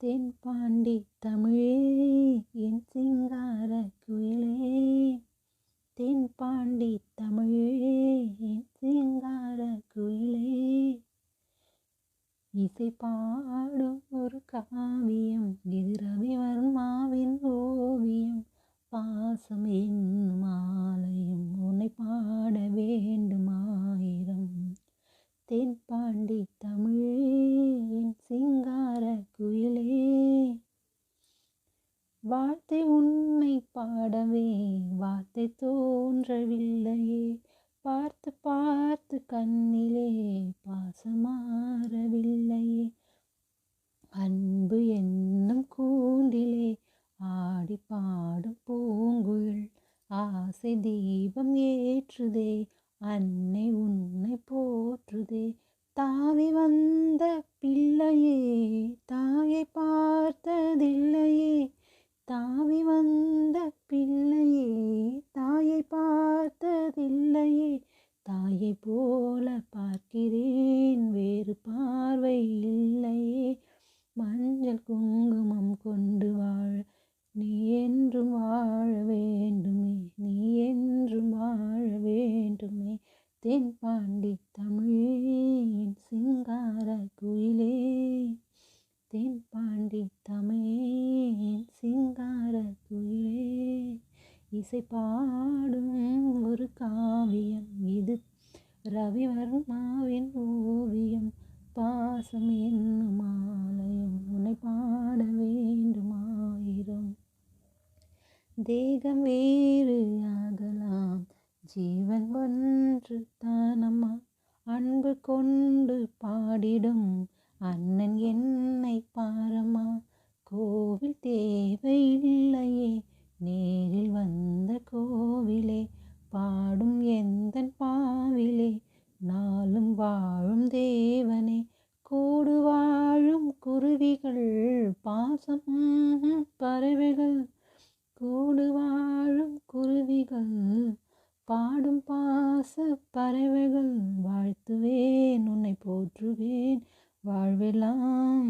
தென்பாண்டி தமிழே என் சிங்கார குயிலே, தென்பாண்டி தமிழே என் சிங்கார குயிலே, இசை பாடும் ஒரு காவியம் இது ரவிவர்மாவின் ஓவியம். பாசம் என்னும் ஆலயம் உன்னை பாட வேண்டுமாயிரம். தென்பாண்டி தமிழே என் சிங்கார குயிலே, வார்த்தை உன்னை பாடவே வார்த்தை தோன்றவில்லையே, பார்த்து பார்த்து கண்ணிலே பாசமாறவில்லையே, அன்பு என்னும் கூண்டிலே ஆடி பாடும் பூங்குழல் ஆசை தீபம் ஏற்றுதே, அன்னை உன்னை போற்றுதே. தாவி வந்த பிள்ளையே தாயை பார்த்ததில்லையே, தாவி வந்த பிள்ளையே தாயை பார்த்ததில்லையே, தாயை போல பார்க்கிறேன் வேறு பார்வை இல்லையே. மஞ்சள் குங்குமம் கொண்டு வாழ நீ என்றும் வாழ வேண்டுமே, நீ என்றும் வாழ வேண்டுமே. தென்பாண்டி தமிழே என் சிங்கார குயிலே, தென்பாண்டி தமிழே என் சிங்கார குயிலே, இசை பாடும் ஒரு காவியம் இது ரவிவர்மாவின் ஓவியம். பாசம் என்னும் ஆலயம் உன்னை பாட வேண்டுமாயிரம். தேகம் வேறு ஆகலாம் ஜீவன் ஒன்று தானம்மா, அன்பு கொண்டு பாடிடும் அண்ணன் என்னை பாரம்மா. கோவில் தேவையில்லையே நேரில் வந்த கோவிலே, பாடும் எந்தன் பாவிலே நாளும் வாழும் தேவனே. கூடு வாழும் குருவிகள் பாசம் பறவைகள், கூடு வாழும் குருவிகள் பாடும் பாச பறவைகள். வாழ்த்துவேன் உன்னை போற்றுவேன் வாழ்வெல்லாம்